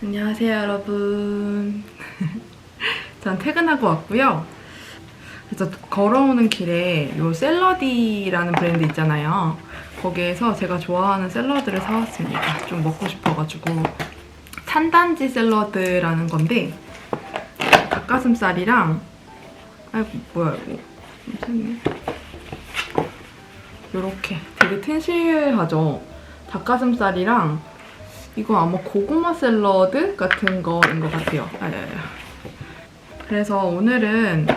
안녕하세요 여러분. 전 퇴근하고 왔고요. 그래서 걸어오는 길에 요 샐러디라는 브랜드 있잖아요. 거기에서 제가 좋아하는 샐러드를 사왔습니다. 좀 먹고 싶어가지고. 산단지 샐러드라는 건데 닭가슴살이랑 아이고 뭐야 이거 괜찮네. 요렇게 되게 튼실하죠. 닭가슴살이랑 이거 아마 고구마 샐러드 같은 거인 것 같아요. 그래서 오늘은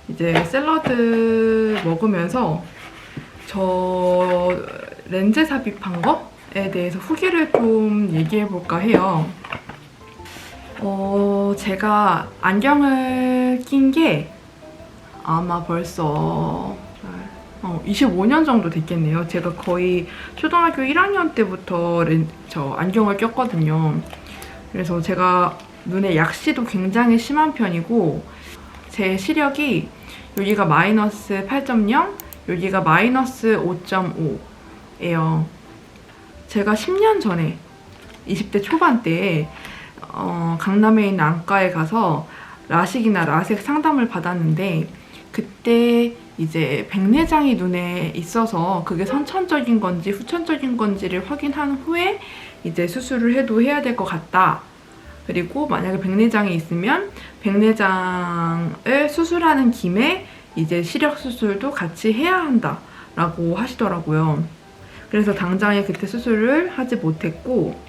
이제 샐러드 먹으면서 저 렌즈 삽입한 거에 대해서 후기를 좀 얘기해볼까 해요. 제가 안경을 낀 게 아마 벌써 25년 정도 됐겠네요. 제가 거의 초등학교 1학년 때부터 저 안경을 꼈거든요. 그래서 제가 눈에 약시도 굉장히 심한 편이고 제 시력이 여기가 마이너스 8.0, 여기가 마이너스 5.5예요. 제가 10년 전에 20대 초반 때에 강남에 있는 안과에 가서 라식이나 라섹 상담을 받았는데 그때 이제 백내장이 눈에 있어서 그게 선천적인 건지 후천적인 건지를 확인한 후에 이제 수술을 해도 해야 될 것 같다. 그리고 만약에 백내장이 있으면 백내장을 수술하는 김에 이제 시력 수술도 같이 해야 한다라고 하시더라고요. 그래서 당장에 그때 수술을 하지 못했고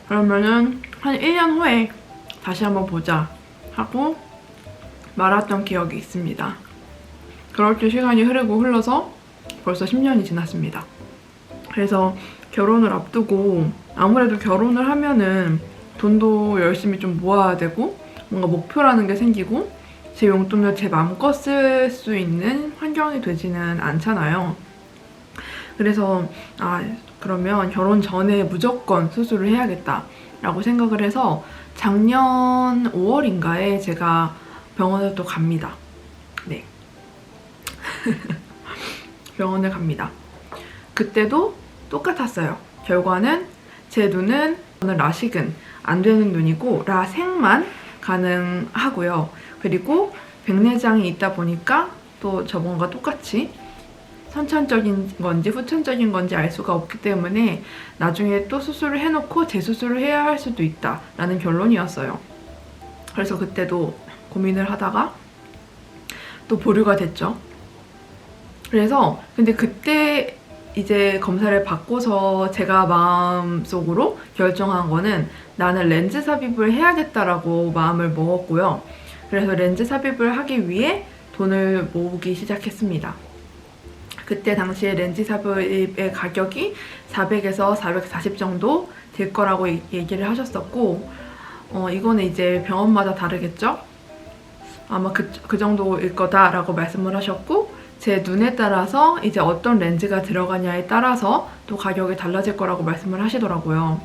그러면은 한 1년 후에 다시 한번 보자 하고 말았던 기억이 있습니다. 그럴 때 시간이 흘러서 벌써 10년이 지났습니다. 그래서 결혼을 앞두고 아무래도 결혼을 하면은 돈도 열심히 좀 모아야 되고 뭔가 목표라는 게 생기고 제 용돈을 제 마음껏 쓸 수 있는 환경이 되지는 않잖아요. 그래서 그러면 결혼 전에 무조건 수술을 해야겠다라고 생각을 해서 작년 5월인가에 제가 병원을 또 갑니다. 네. 병원을 갑니다. 그때도 똑같았어요. 결과는 제 눈은 라식은 안 되는 눈이고 라섹만 가능하고요. 그리고 백내장이 있다 보니까 또 저번과 똑같이 선천적인 건지 후천적인 건지 알 수가 없기 때문에 나중에 또 수술을 해놓고 재수술을 해야 할 수도 있다라는 결론이었어요. 그래서 그때도 고민을 하다가 또 보류가 됐죠. 그래서 근데 그때 이제 검사를 받고서 제가 마음속으로 결정한 거는 나는 렌즈 삽입을 해야겠다라고 마음을 먹었고요. 그래서 렌즈 삽입을 하기 위해 돈을 모으기 시작했습니다. 그때 당시에 렌즈 삽입의 가격이 400에서 440 정도 될 거라고 얘기를 하셨었고 이거는 이제 병원마다 다르겠죠? 아마 그 정도일 거다라고 말씀을 하셨고 제 눈에 따라서 이제 어떤 렌즈가 들어가냐에 따라서 또 가격이 달라질 거라고 말씀을 하시더라고요.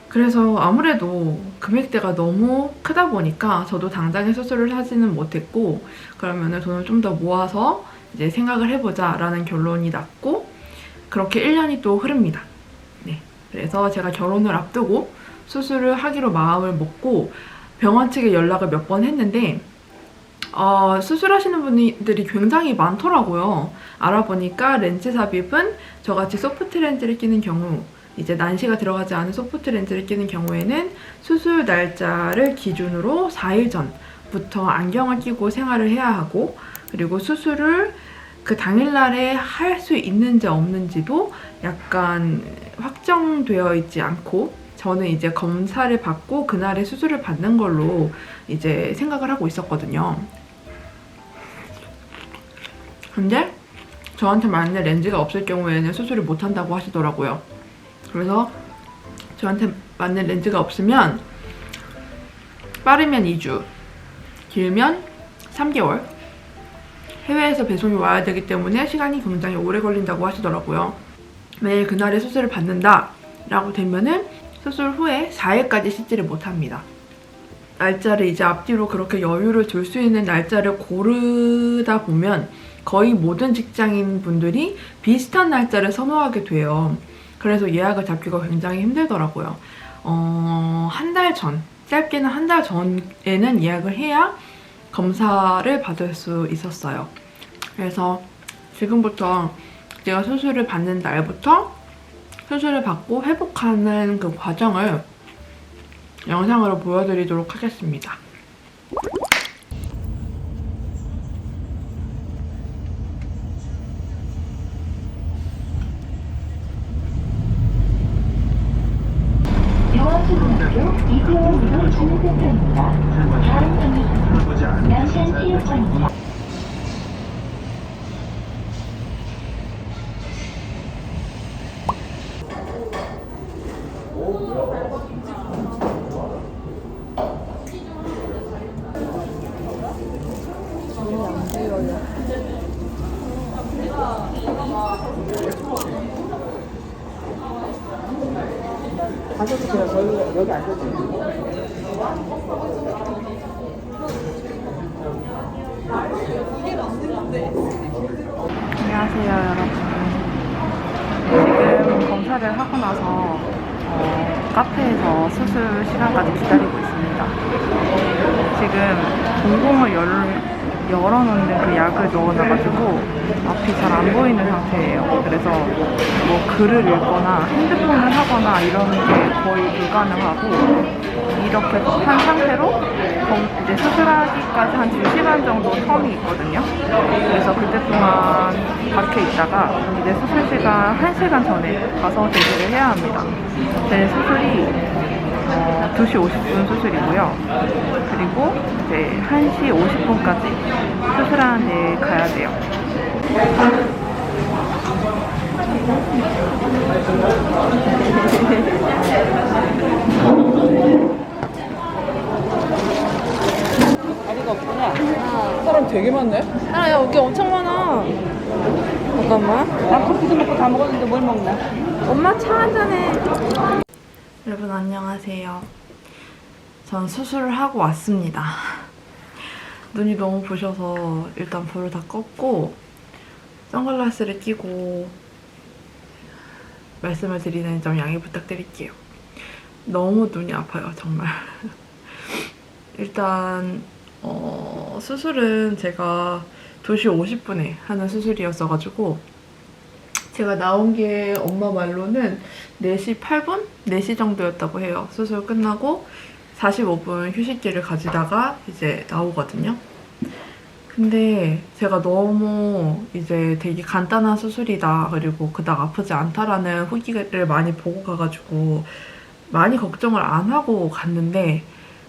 그래서 아무래도 금액대가 너무 크다 보니까 저도 당장에 수술을 하지는 못했고 그러면은 돈을 좀 더 모아서 이제 생각을 해보자 라는 결론이 났고 그렇게 1년이 또 흐릅니다. 네. 그래서 제가 결혼을 앞두고 수술을 하기로 마음을 먹고 병원 측에 연락을 몇 번 했는데 수술하시는 분들이 굉장히 많더라고요. 알아보니까 렌즈 삽입은 저같이 소프트 렌즈를 끼는 경우 이제 난시가 들어가지 않은 소프트 렌즈를 끼는 경우에는 수술 날짜를 기준으로 4일 전부터 안경을 끼고 생활을 해야 하고 그리고 수술을 그 당일날에 할 수 있는지 없는지도 약간 확정되어 있지 않고 저는 이제 검사를 받고 그날에 수술을 받는 걸로 이제 생각을 하고 있었거든요. 근데 저한테 맞는 렌즈가 없을 경우에는 수술을 못 한다고 하시더라고요. 그래서 저한테 맞는 렌즈가 없으면 빠르면 2주, 길면 3개월 해외에서 배송이 와야 되기 때문에 시간이 굉장히 오래 걸린다고 하시더라고요. 매일 그날에 수술을 받는다 라고 되면은 수술 후에 4일까지 씻지를 못합니다. 날짜를 이제 앞뒤로 그렇게 여유를 둘 수 있는 날짜를 고르다 보면 거의 모든 직장인 분들이 비슷한 날짜를 선호하게 돼요. 그래서 예약을 잡기가 굉장히 힘들더라고요. 한 달 전, 짧게는 한 달 전에는 예약을 해야 검사를 받을 수 있었어요. 그래서 지금부터 제가 수술을 받는 날부터 수술을 받고 회복하는 그 과정을 영상으로 보여드리도록 하겠습니다. 대화초등학교 이태원으로 진입센터입니다. 다음 정류소는 남산체육관입니다. 가셔도 돼요. 저희 여기 앉아도 돼요. 안녕하세요, 여러분. 지금 검사를 하고 나서 카페에서 수술 시간까지 기다리고 있습니다. 지금 공공을 열어놓는 그 약을 넣어놔가지고 앞이 잘 안 보이는 상태예요. 그래서 뭐 글을 읽거나 핸드폰을 하거나 이러는 게 거의 불가능하고, 이렇게 한 상태로 이제 수술하기까지 한 2시간 정도 텀이 있거든요. 그래서 그때 동안 밖에 있다가 이제 수술 시간 1시간 전에 가서 대기를 해야 합니다. 제 수술이 2시 50분 수술이고요. 그리고 이제 1시 50분까지 수술하는 데 가야 돼요. 다리가 없구나. 사람 되게 많네. 야, 여기 엄청 많아. 잠깐만. 나 커피도 먹고 다 먹었는데 뭘 먹나? 엄마 차 한잔해. 여러분 안녕하세요. 전 수술을 하고 왔습니다. 눈이 너무 부셔서 일단 불을 다 껐고 선글라스를 끼고 말씀을 드리는 점 양해 부탁드릴게요. 너무 눈이 아파요, 정말. 일단 수술은 제가 2시 50분에 하는 수술이었어가지고 제가 나온 게 엄마 말로는 4시 8분? 4시 정도였다고 해요. 수술 끝나고 45분 휴식기를 가지다가 이제 나오거든요. 근데 제가 너무 이제 되게 간단한 수술이다, 그리고 그닥 아프지 않다라는 후기를 많이 보고 가가지고 많이 걱정을 안 하고 갔는데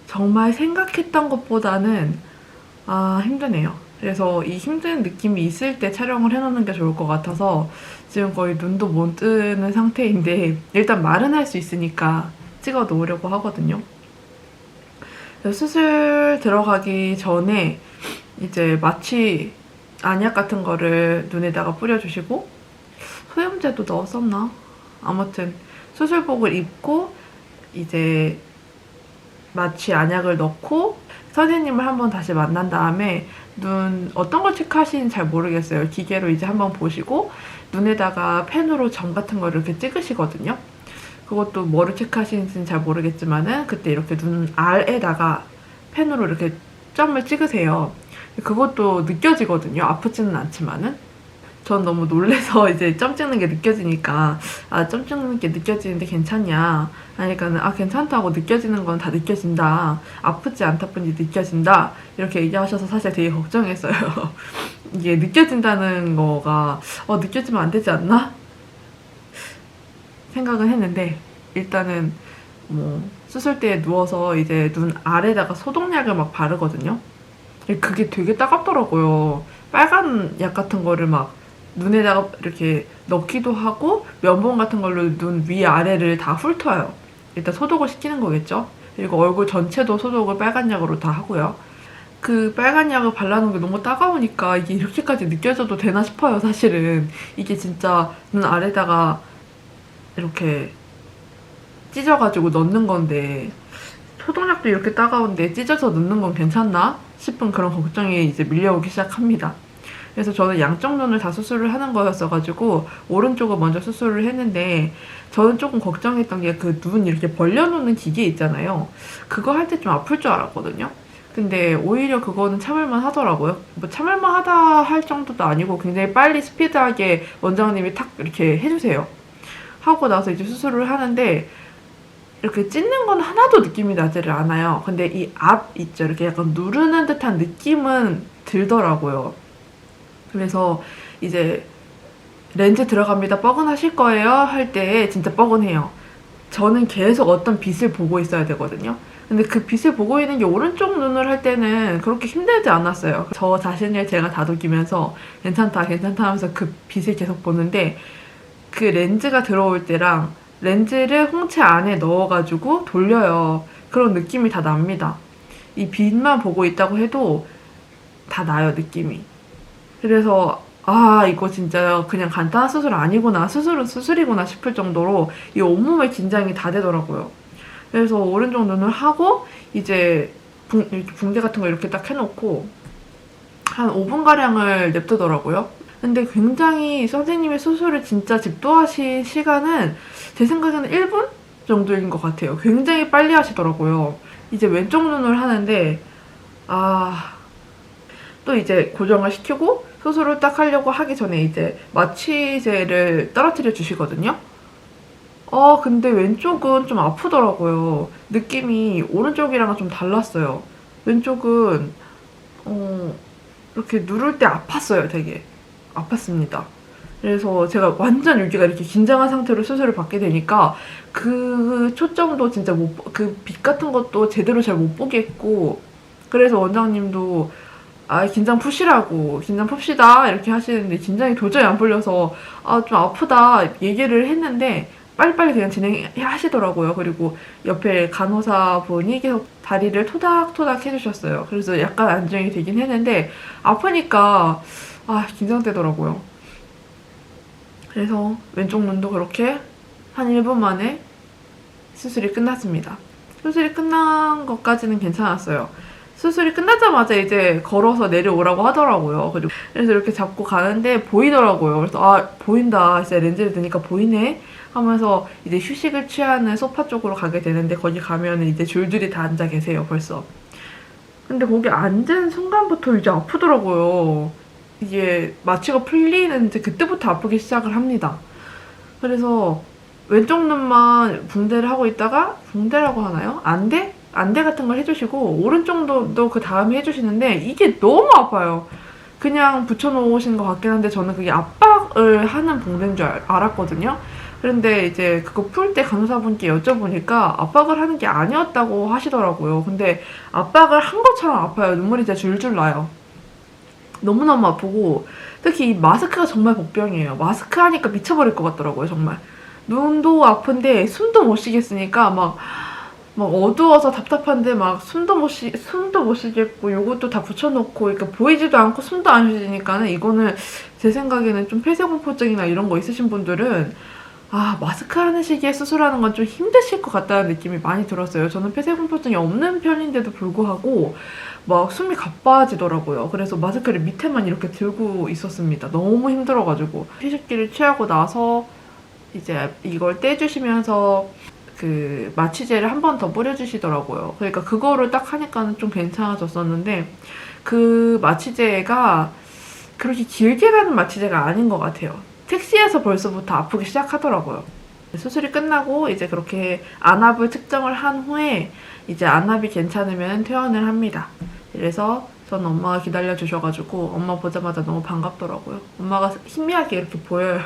정말 생각했던 것보다는 힘드네요. 그래서 이 힘든 느낌이 있을 때 촬영을 해놓는 게 좋을 것 같아서 지금 거의 눈도 못 뜨는 상태인데 일단 말은 할 수 있으니까 찍어 놓으려고 하거든요. 수술 들어가기 전에 이제 마취 안약 같은 거를 눈에다가 뿌려주시고 소염제도 넣었었나? 아무튼 수술복을 입고 이제 마취 안약을 넣고 선생님을 한번 다시 만난 다음에 눈 어떤 걸 체크하시는지 잘 모르겠어요. 기계로 이제 한번 보시고 눈에다가 펜으로 점 같은 거를 이렇게 찍으시거든요. 그것도 뭐를 체크하시는지는 잘 모르겠지만은 그때 이렇게 눈 알에다가 펜으로 이렇게 점을 찍으세요. 그것도 느껴지거든요. 아프지는 않지만은. 전 너무 놀래서 이제 점 찍는 게 느껴지니까 점 찍는 게 느껴지는데 괜찮냐 하니까는 괜찮다고, 느껴지는 건 다 느껴진다, 아프지 않다 뿐이 느껴진다, 이렇게 얘기하셔서 사실 되게 걱정했어요. 이게 느껴진다는 거가 느껴지면 안 되지 않나? 생각은 했는데 일단은 뭐 수술대에 누워서 이제 눈 아래다가 소독약을 막 바르거든요. 그게 되게 따갑더라고요. 빨간 약 같은 거를 막 눈에다가 이렇게 넣기도 하고 면봉 같은 걸로 눈 위아래를 다 훑어요. 일단 소독을 시키는 거겠죠. 그리고 얼굴 전체도 소독을 빨간 약으로 다 하고요. 그 빨간 약을 발라놓은 게 너무 따가우니까 이게 이렇게까지 느껴져도 되나 싶어요, 사실은. 이게 진짜 눈 아래다가 이렇게 찢어가지고 넣는 건데 소독약도 이렇게 따가운데 찢어서 넣는 건 괜찮나 싶은 그런 걱정이 이제 밀려오기 시작합니다. 그래서 저는 양쪽 눈을 다 수술을 하는 거였어가지고 오른쪽을 먼저 수술을 했는데 저는 조금 걱정했던 게 그 눈 이렇게 벌려놓는 기계 있잖아요. 그거 할 때 좀 아플 줄 알았거든요. 근데 오히려 그거는 참을만 하더라고요. 뭐 참을만 하다 할 정도도 아니고 굉장히 빨리 스피드하게 원장님이 탁 이렇게 해주세요. 하고 나서 이제 수술을 하는데 이렇게 찢는 건 하나도 느낌이 나지를 않아요. 근데 이 앞 있죠. 이렇게 약간 누르는 듯한 느낌은 들더라고요. 그래서 이제 렌즈 들어갑니다. 뻐근하실 거예요? 할 때 진짜 뻐근해요. 저는 계속 어떤 빛을 보고 있어야 되거든요. 근데 그 빛을 보고 있는 게 오른쪽 눈을 할 때는 그렇게 힘들지 않았어요. 저 자신을 제가 다독이면서 괜찮다 괜찮다 하면서 그 빛을 계속 보는데 그 렌즈가 들어올 때랑 렌즈를 홍채 안에 넣어가지고 돌려요. 그런 느낌이 다 납니다. 이 빛만 보고 있다고 해도 다 나요, 느낌이. 그래서 아 이거 진짜 그냥 간단한 수술 아니구나, 수술은 수술이구나 싶을 정도로 이 온몸에 긴장이 다 되더라고요. 그래서 오른쪽 눈을 하고 이제 이렇게 붕대 같은 거 이렇게 딱 해놓고 한 5분가량을 냅두더라고요. 근데 굉장히 선생님의 수술을 진짜 집도하신 시간은 제 생각에는 1분 정도인 것 같아요. 굉장히 빨리 하시더라고요. 이제 왼쪽 눈을 하는데 또 이제 고정을 시키고 수술을 딱 하려고 하기 전에 이제 마취제를 떨어뜨려 주시거든요. 근데 왼쪽은 좀 아프더라고요. 느낌이 오른쪽이랑은 좀 달랐어요. 왼쪽은 이렇게 누를 때 아팠어요. 되게 아팠습니다. 그래서 제가 완전 여기가 이렇게 긴장한 상태로 수술을 받게 되니까 그 초점도 진짜 그 빛 같은 것도 제대로 잘 못 보겠고, 그래서 원장님도 긴장 푸시라고, 긴장 풉시다 이렇게 하시는데 긴장이 도저히 안 풀려서 좀 아프다 얘기를 했는데 빨리빨리 그냥 진행하시더라고요. 그리고 옆에 간호사분이 계속 다리를 토닥토닥 해주셨어요. 그래서 약간 안정이 되긴 했는데 아프니까 긴장되더라고요. 그래서 왼쪽 눈도 그렇게 한 1분 만에 수술이 끝났습니다. 수술이 끝난 것까지는 괜찮았어요. 수술이 끝나자마자 이제 걸어서 내려오라고 하더라고요. 그래서 이렇게 잡고 가는데 보이더라고요. 그래서 보인다. 진짜 렌즈를 드니까 보이네 하면서 이제 휴식을 취하는 소파 쪽으로 가게 되는데 거기 가면은 이제 줄줄이 다 앉아 계세요, 벌써. 근데 거기 앉은 순간부터 이제 아프더라고요. 이게 마취가 풀리는데 그때부터 아프기 시작을 합니다. 그래서 왼쪽 눈만 붕대를 하고 있다가, 붕대라고 하나요? 안대 같은 걸 해주시고 오른쪽 눈도 그 다음에 해주시는데 이게 너무 아파요. 그냥 붙여놓으신 것 같긴 한데 저는 그게 압박을 하는 붕대인 줄 알았거든요. 그런데 이제 그거 풀 때 간호사분께 여쭤보니까 압박을 하는 게 아니었다고 하시더라고요. 근데 압박을 한 것처럼 아파요. 눈물이 진짜 줄줄 나요. 너무너무 아프고 특히 이 마스크가 정말 복병이에요. 마스크 하니까 미쳐버릴 것 같더라고요, 정말. 눈도 아픈데 숨도 못 쉬겠으니까 막 어두워서 답답한데 막 숨도 못 쉬겠고 요것도 다 붙여놓고 그러니까 보이지도 않고 숨도 안 쉬지니까는 이거는 제 생각에는 좀 폐쇄공포증이나 이런 거 있으신 분들은 마스크 하는 시기에 수술하는 건 좀 힘드실 것 같다는 느낌이 많이 들었어요. 저는 폐쇄공포증이 없는 편인데도 불구하고 막 숨이 가빠지더라고요. 그래서 마스크를 밑에만 이렇게 들고 있었습니다. 너무 힘들어가지고. 휴식기를 취하고 나서 이제 이걸 떼주시면서 그 마취제를 한 번 더 뿌려주시더라고요. 그러니까 그거를 딱 하니까는 좀 괜찮아졌었는데 그 마취제가 그렇게 길게 가는 마취제가 아닌 것 같아요. 택시에서 벌써부터 아프기 시작하더라고요. 수술이 끝나고 이제 그렇게 안압을 측정을 한 후에 이제 안압이 괜찮으면 퇴원을 합니다. 그래서 전 엄마가 기다려주셔가지고 엄마 보자마자 너무 반갑더라고요. 엄마가 희미하게 이렇게 보여요.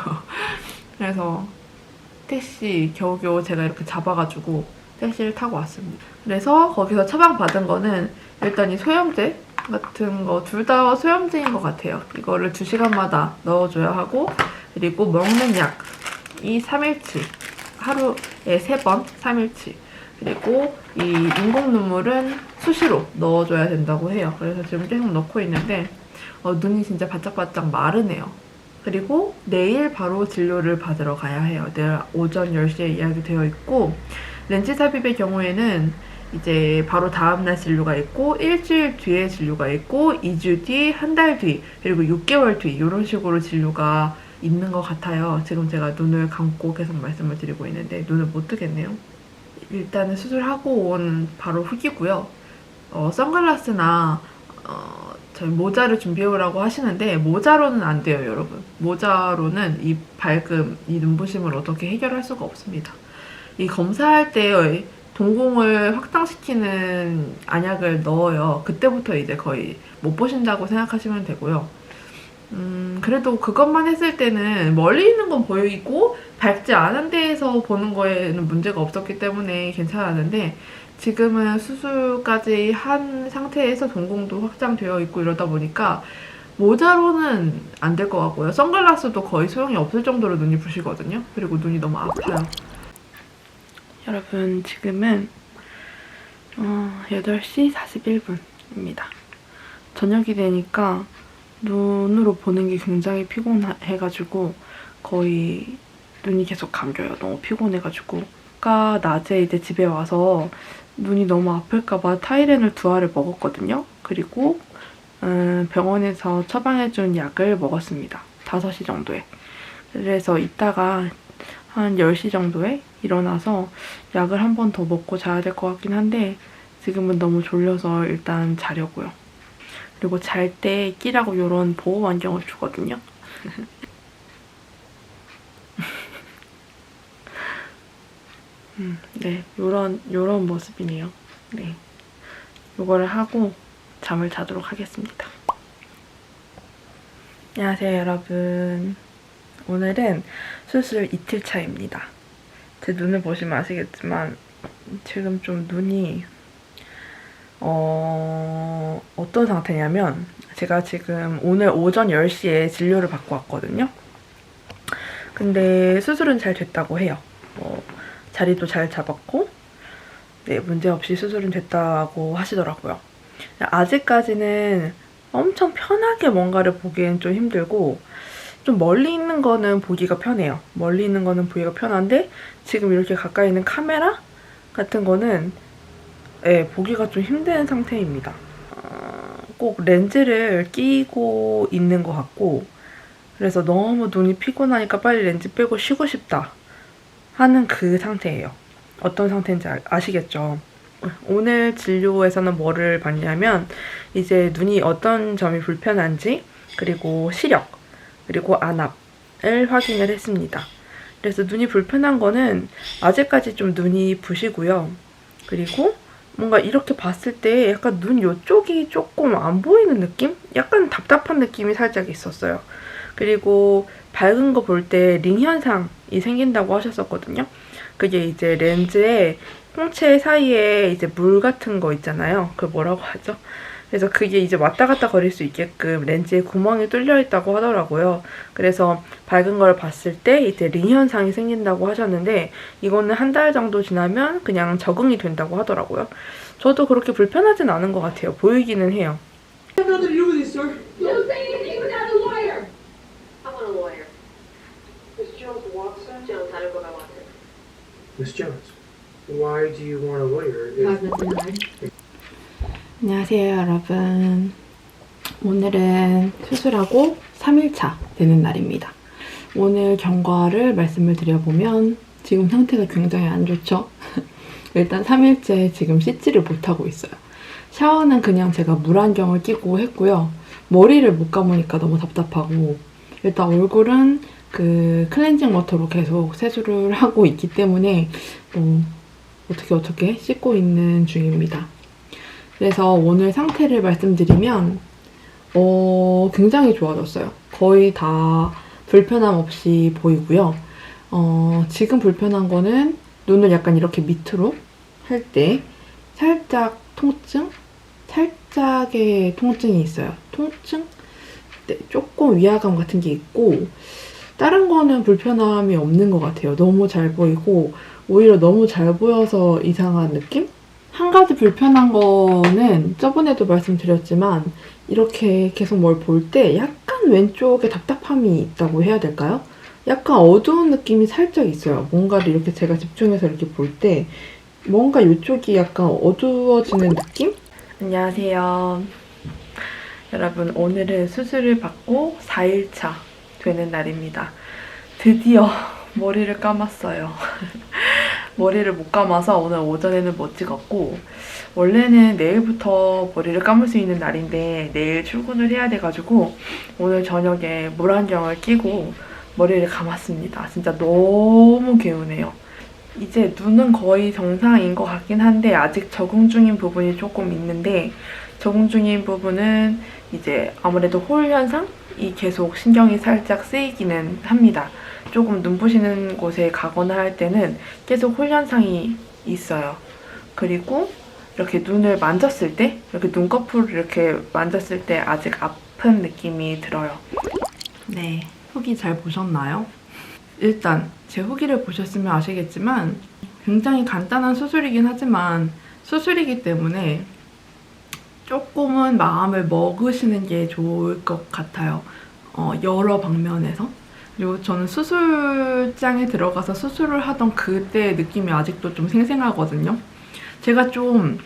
그래서 택시 겨우겨우 제가 이렇게 잡아가지고 택시를 타고 왔습니다. 그래서 거기서 처방받은 거는 일단 이 소염제 같은 거 둘 다 소염제인 것 같아요. 이거를 2시간마다 넣어줘야 하고, 그리고 먹는 약, 이 3일치, 하루에 3번 3일치, 그리고 이 인공 눈물은 수시로 넣어줘야 된다고 해요. 그래서 지금 계속 넣고 있는데 눈이 진짜 바짝바짝 마르네요. 그리고 내일 바로 진료를 받으러 가야 해요. 내일 오전 10시에 예약이 되어 있고, 렌즈 삽입의 경우에는 이제 바로 다음날 진료가 있고 일주일 뒤에 진료가 있고 2주 뒤, 한 달 뒤, 그리고 6개월 뒤 이런 식으로 진료가 있는 것 같아요. 지금 제가 눈을 감고 계속 말씀을 드리고 있는데 눈을 못 뜨겠네요. 일단은 수술하고 온 바로 후기고요. 선글라스나 저희 모자를 준비해오라고 하시는데 모자로는 안 돼요, 여러분. 모자로는 이 밝음, 이 눈부심을 어떻게 해결할 수가 없습니다. 이 검사할 때 동공을 확장시키는 안약을 넣어요. 그때부터 이제 거의 못 보신다고 생각하시면 되고요. 그래도 그것만 했을 때는 멀리 있는 건 보이고 밝지 않은 데에서 보는 거에는 문제가 없었기 때문에 괜찮았는데 지금은 수술까지 한 상태에서 동공도 확장되어 있고 이러다 보니까 모자로는 안 될 것 같고요. 선글라스도 거의 소용이 없을 정도로 눈이 부시거든요. 그리고 눈이 너무 아파요. 여러분 지금은 8시 41분입니다. 저녁이 되니까 눈으로 보는 게 굉장히 피곤해가지고 거의 눈이 계속 감겨요. 너무 피곤해가지고. 아까 낮에 이제 집에 와서 눈이 너무 아플까봐 타이레놀 2알을 먹었거든요. 그리고 병원에서 처방해준 약을 먹었습니다. 5시 정도에. 그래서 이따가 한 10시 정도에 일어나서 약을 한 번 더 먹고 자야 될 것 같긴 한데 지금은 너무 졸려서 일단 자려고요. 그리고 잘 때 끼라고 이런 보호 안경을 주거든요. 네, 요런 모습이네요. 네, 요거를 하고 잠을 자도록 하겠습니다. 안녕하세요, 여러분. 오늘은 수술 이틀 차입니다. 제 눈을 보시면 아시겠지만 지금 좀 눈이 어떤 상태냐면 제가 지금 오늘 오전 10시에 진료를 받고 왔거든요. 근데 수술은 잘 됐다고 해요. 자리도 잘 잡았고 네, 문제없이 수술은 됐다고 하시더라고요. 아직까지는 엄청 편하게 뭔가를 보기엔 좀 힘들고 좀 멀리 있는 거는 보기가 편해요. 멀리 있는 거는 보기가 편한데 지금 이렇게 가까이 있는 카메라 같은 거는 네, 보기가 좀 힘든 상태입니다. 꼭 렌즈를 끼고 있는 것 같고 그래서 너무 눈이 피곤하니까 빨리 렌즈 빼고 쉬고 싶다 하는 그 상태예요. 어떤 상태인지 아시겠죠? 오늘 진료에서는 뭐를 봤냐면 이제 눈이 어떤 점이 불편한지 그리고 시력 그리고 안압을 확인을 했습니다. 그래서 눈이 불편한 거는 아직까지 좀 눈이 부시고요. 그리고 뭔가 이렇게 봤을 때 약간 눈 이쪽이 조금 안 보이는 느낌? 약간 답답한 느낌이 살짝 있었어요. 그리고 밝은 거 볼 때 링 현상이 생긴다고 하셨었거든요. 그게 이제 렌즈에 홍채 사이에 이제 물 같은 거 있잖아요. 그걸 뭐라고 하죠? 그래서 그게 이제 왔다 갔다 거릴 수 있게끔 렌즈에 구멍이 뚫려 있다고 하더라고요. 그래서 밝은 걸 봤을 때 이제 링 현상이 생긴다고 하셨는데 이거는 한 달 정도 지나면 그냥 적응이 된다고 하더라고요. 저도 그렇게 불편하진 않은 것 같아요. 보이기는 해요. I have nothing to do with this, sir. Don't say anything without a lawyer. I want a lawyer. Miss Jones Watson? Jones, how do I want it? Miss Jones, why do you want a lawyer? I've nothing to hide. 안녕하세요, 여러분. 오늘은 수술하고 3일차 되는 날입니다. 오늘 경과를 말씀을 드려보면 지금 상태가 굉장히 안 좋죠? 일단 3일째 지금 씻지를 못하고 있어요. 샤워는 그냥 제가 물안경을 끼고 했고요. 머리를 못 감으니까 너무 답답하고 일단 얼굴은 그 클렌징 워터로 계속 세수를 하고 있기 때문에 어떻게 씻고 있는 중입니다. 그래서 오늘 상태를 말씀드리면 굉장히 좋아졌어요. 거의 다 불편함 없이 보이고요. 지금 불편한 거는 눈을 약간 이렇게 밑으로 할 때 살짝 살짝의 통증이 있어요. 통증? 네, 조금 위화감 같은 게 있고 다른 거는 불편함이 없는 것 같아요. 너무 잘 보이고 오히려 너무 잘 보여서 이상한 느낌? 한 가지 불편한 거는 저번에도 말씀드렸지만 이렇게 계속 뭘 볼 때 약간 왼쪽에 답답함이 있다고 해야 될까요? 약간 어두운 느낌이 살짝 있어요. 뭔가를 이렇게 제가 집중해서 이렇게 볼 때 뭔가 이쪽이 약간 어두워지는 느낌? 안녕하세요. 여러분, 오늘은 수술을 받고 4일차 되는 날입니다. 드디어 머리를 감았어요. 머리를 못 감아서 오늘 오전에는 못 찍었고, 원래는 내일부터 머리를 감을 수 있는 날인데 내일 출근을 해야 돼가지고 오늘 저녁에 물안경을 끼고 머리를 감았습니다. 진짜 너무 개운해요. 이제 눈은 거의 정상인 것 같긴 한데 아직 적응 중인 부분이 조금 있는데, 적응 중인 부분은 이제 아무래도 홀 현상이 계속 신경이 살짝 쓰이기는 합니다. 조금 눈부시는 곳에 가거나 할 때는 계속 홀 현상이 있어요. 그리고 이렇게 눈을 만졌을 때, 이렇게 눈꺼풀을 이렇게 만졌을 때 아직 아픈 느낌이 들어요. 네, 후기 잘 보셨나요? 일단 제 후기를 보셨으면 아시겠지만 굉장히 간단한 수술이긴 하지만 수술이기 때문에 조금은 마음을 먹으시는 게 좋을 것 같아요. 여러 방면에서. 그리고 저는 수술장에 들어가서 수술을 하던 그때의 느낌이 아직도 좀 생생하거든요. 제가 좀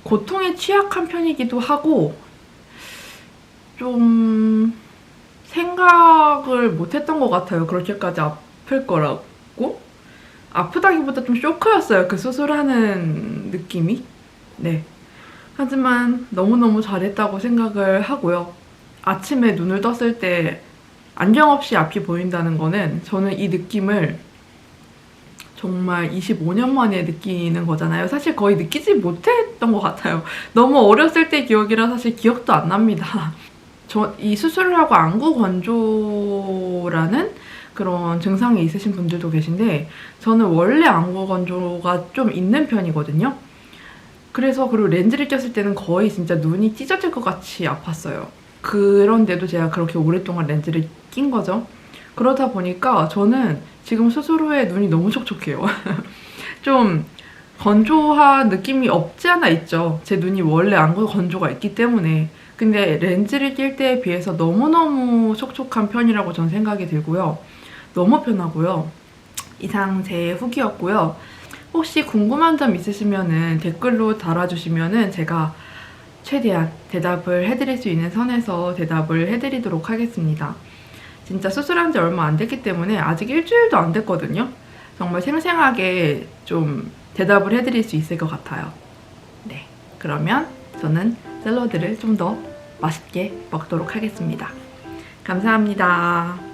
고통에 취약한 편이기도 하고 좀 생각을 못했던 것 같아요. 그렇게까지 아플 거라고. 아프다기보다 좀 쇼크였어요. 그 수술하는 느낌이. 네. 하지만 너무너무 잘했다고 생각을 하고요. 아침에 눈을 떴을 때 안경 없이 앞이 보인다는 거는 저는 이 느낌을 정말 25년 만에 느끼는 거잖아요. 사실 거의 느끼지 못했던 것 같아요. 너무 어렸을 때 기억이라 사실 기억도 안 납니다. 이 수술을 하고 안구 건조라는 그런 증상이 있으신 분들도 계신데 저는 원래 안구 건조가 좀 있는 편이거든요. 그래서 그리고 렌즈를 꼈을 때는 거의 진짜 눈이 찢어질 것 같이 아팠어요. 그런데도 제가 그렇게 오랫동안 렌즈를 낀 거죠. 그러다 보니까 저는 지금 수술 후에 눈이 너무 촉촉해요. 좀 건조한 느낌이 없지 않아 있죠. 제 눈이 원래 안구 건조가 있기 때문에. 근데 렌즈를 낄 때에 비해서 너무너무 촉촉한 편이라고 저는 생각이 들고요. 너무 편하고요. 이상 제 후기였고요. 혹시 궁금한 점 있으시면 댓글로 달아주시면 제가 최대한 대답을 해드릴 수 있는 선에서 대답을 해드리도록 하겠습니다. 진짜 수술한 지 얼마 안 됐기 때문에 아직 일주일도 안 됐거든요. 정말 생생하게 좀 대답을 해드릴 수 있을 것 같아요. 네, 그러면 저는 샐러드를 좀 더 맛있게 먹도록 하겠습니다. 감사합니다.